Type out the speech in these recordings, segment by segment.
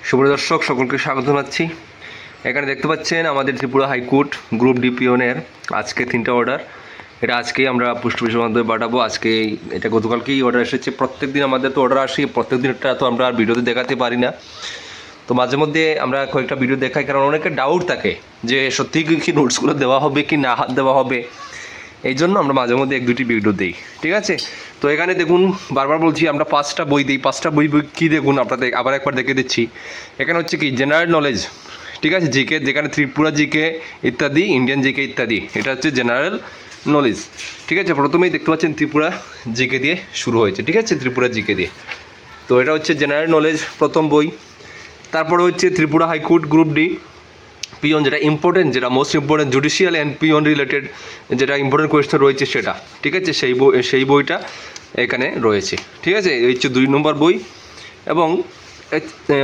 সুপ্রিয় দর্শক, সকলকে স্বাগত জানাচ্ছি। এখানে দেখতে পাচ্ছেন আমাদের ত্রিপুরা হাইকোর্ট গ্রুপ ডি পিওনের আজকে 3টা অর্ডার। এটা আজকেই আমরা পোস্ট অফিসের মাধ্যমে পাঠাবো। আজকে এটা গতকালকেই অর্ডার এসেছে। প্রত্যেক দিন আমাদের তো অর্ডার আসে, প্রত্যেক দিন এটা তো আমরা আর ভিডিওতে দেখাতে পারি না। তো মাঝে মধ্যে আমরা কয়েকটা ভিডিও দেখাই, কারণ অনেকের ডাউট থাকে যে সত্যি কি নোটসগুলো দেওয়া হবে কি না দেওয়া হবে। এই জন্য আমরা মাঝে মধ্যে 1-2টি ভিডিও দিই, ঠিক আছে। তো এখানে দেখুন, বারবার বলছি আমরা 5টা বই দিই। 5টা বই কী দেখুন, আপনাদের আবার একবার দেখে দিচ্ছি। এখানে হচ্ছে কি জেনারেল নলেজ, ঠিক আছে, জিকে, যেখানে ত্রিপুরা জিকে ইত্যাদি, ইন্ডিয়ান জিকে ইত্যাদি, এটা হচ্ছে জেনারেল নলেজ, ঠিক আছে। প্রথমেই দেখতে পাচ্ছেন ত্রিপুরা জিকে দিয়ে শুরু হয়েছে, ঠিক আছে, ত্রিপুরা জিকে দিয়ে। তো এটা হচ্ছে জেনারেল নলেজ প্রথম বই। তারপরে হচ্ছে Tripura high court group D peon, যেটা ইম্পর্টেন্ট, যেটা most important, judicial and peon related যেটা ইম্পর্টেন্ট কোয়েশ্চেন রয়েছে সেটা, ঠিক আছে, সেই বইটা এখানে রয়েছে, ঠিক আছে। এই হচ্ছে 2 নম্বর বই। এবং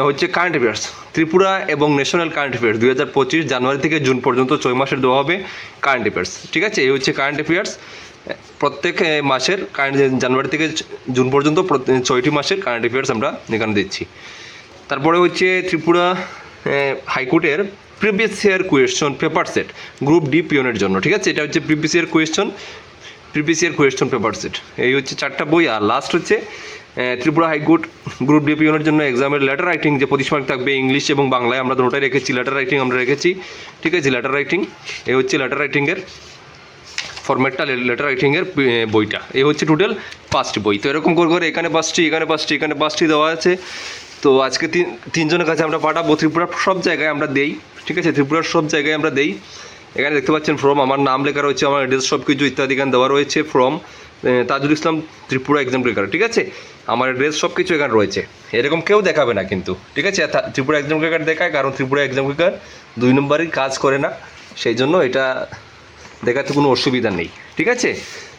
হচ্ছে কারেন্ট অ্যাফেয়ার্স, ত্রিপুরা এবং ন্যাশনাল কারেন্ট অ্যাফেয়ার্স 2025 জানুয়ারি থেকে জুন পর্যন্ত 6 মাসের দেওয়া হবে কারেন্ট অ্যাফেয়ার্স, ঠিক আছে। এই হচ্ছে কারেন্ট অ্যাফেয়ার্স, প্রত্যেক মাসের জানুয়ারি থেকে জুন পর্যন্ত 6টি মাসের কারেন্ট অ্যাফেয়ার্স আমরা এখানে দিচ্ছি। তারপরে হচ্ছে ত্রিপুরা হাইকোর্টের previous year question paper set group D পিওনের জন্য, ঠিক আছে। এটা হচ্ছে previous year question paper set. এই হচ্ছে 4টা বই। আর লাস্ট হচ্ছে ত্রিপুরা হাইকোর্ট গ্রুপ ডি পিওনের জন্য এক্সামের লেটার রাইটিং, যে 25 মার্ক থাকবে, ইংলিশ এবং বাংলায় আমরা দুটোটাই রেখেছি। লেটার রাইটিং আমরা রেখেছি, ঠিক আছে, লেটার রাইটিং। এই হচ্ছে লেটার রাইটিংয়ের ফরম্যাটটা, লেটার রাইটিংয়ের বইটা। এই হচ্ছে টোটাল 5টি বই। তো এরকম করে এখানে 5টি দেওয়া আছে। তো আজকে তিনজনের কাছে আমরা পাঠাবো। ত্রিপুরার সব জায়গায় আমরা দেই, ঠিক আছে, ত্রিপুরার সব জায়গায় আমরা দেই। এখানে দেখতে পাচ্ছেন ফ্রম, আমার নাম লেখা রয়েছে, আমার অ্যাড্রেস সব কিছু ইত্যাদি এখানে দেওয়া রয়েছে। From Tajul Islam, Tripura exam clicker, ঠিক আছে, আমার অ্যাড্রেস সব কিছু এখানে রয়েছে। এরকম কেউ দেখাবে না কিন্তু, ঠিক আছে। ত্রিপুরা এক্সাম ক্লিকার দেখায়, কারণ ত্রিপুরা এক্সাম ক্লিকার 2 নম্বরই কাজ করে না, সেই জন্য এটা দেখাতে কোনো অসুবিধা নেই, ঠিক আছে।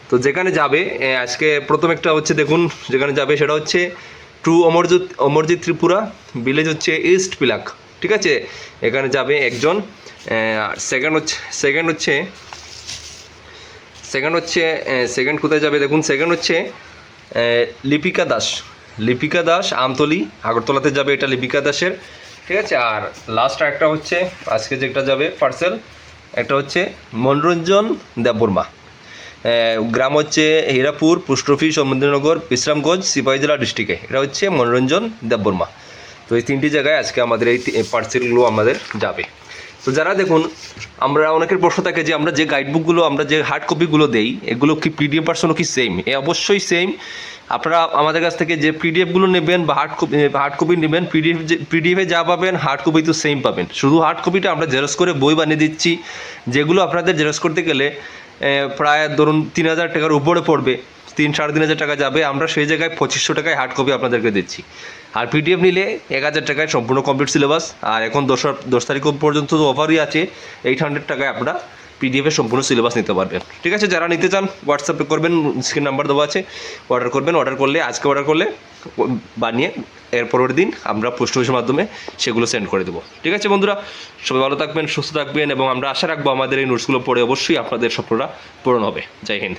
তো যেখানে যাবে আজকে প্রথম একটা হচ্ছে, দেখুন যেখানে যাবে সেটা হচ্ছে টু অমরজিৎ ত্রিপুরা, ভিলেজ হচ্ছে ইস্ট পিলাক, ঠিক আছে। এখানে যাবে একজন। সেকেন্ড কোথায় যাবে দেখুন। সেকেন্ড হচ্ছে লিপিকা দাস আমতলি, আগরতলাতে যাবে, এটা লিপিকা দাসের, ঠিক আছে। আর লাস্ট একটা হচ্ছে আজকে যেটা যাবে পার্সেল, একটা হচ্ছে মনোরঞ্জন দেববর্মা, গ্রাম হচ্ছে হীরাপুর, পোস্ট অফিস সমুদ্রনগর, বিশ্রামগঞ্জ, সিপাহী জেলা ডিস্ট্রিক্টে। এটা হচ্ছে মনোরঞ্জন দেববর্মা। তো এই 3টি জায়গায় আজকে আমাদের এই পার্সেলগুলো আমাদের যাবে। তো যারা দেখুন, আমরা অনেকের প্রশ্ন থাকে যে আমরা যে গাইডবুকগুলো, আমরা যে হার্ড কপিগুলো দেই, এগুলো কি পিডিএফ ভার্সনও কি সেম? অবশ্যই সেম। আপনারা আমাদের কাছ থেকে যে পিডিএফগুলো নেবেন বা হার্ড কপি নেবেন, পিডিএফে যা পাবেন হার্ড কপি তো সেম পাবেন। শুধু হার্ড কপিটা আমরা জেরক্স করে বই বানিয়ে দিচ্ছি, যেগুলো আপনাদের জেরক্স করতে গেলে প্রায় ধরুন 3000 টাকার উপরে পড়বে, 3-3.5 টাকা যাবে। আমরা সেই জায়গায় 2500 টাকায় হার্ড কপি আপনাদেরকে দিচ্ছি। আর পিডিএফ নিলে 1000 টাকায় সম্পূর্ণ কমপ্লিট সিলেবাস। আর এখন 10 তারিখ পর্যন্ত তো অফারই আছে, 800 টাকায় আপনারা পিডিএফের সম্পূর্ণ সিলেবাস নিতে পারবেন, ঠিক আছে। যারা নিতে চান হোয়াটসঅ্যাপে করবেন, স্ক্রিন নাম্বার দেওয়া আছে, অর্ডার করবেন। আজকে অর্ডার করলে বানিয়ে এর পরের দিন আমরা পোস্ট অফিসের মাধ্যমে সেগুলো সেন্ড করে দেবো, ঠিক আছে। বন্ধুরা, সবাই ভালো থাকবেন, সুস্থ থাকবেন, এবং আমরা আশা রাখবো আমাদের এই নোটসগুলো পড়ে অবশ্যই আপনাদের স্বপ্নটা পূরণ হবে। জয় হিন্দ।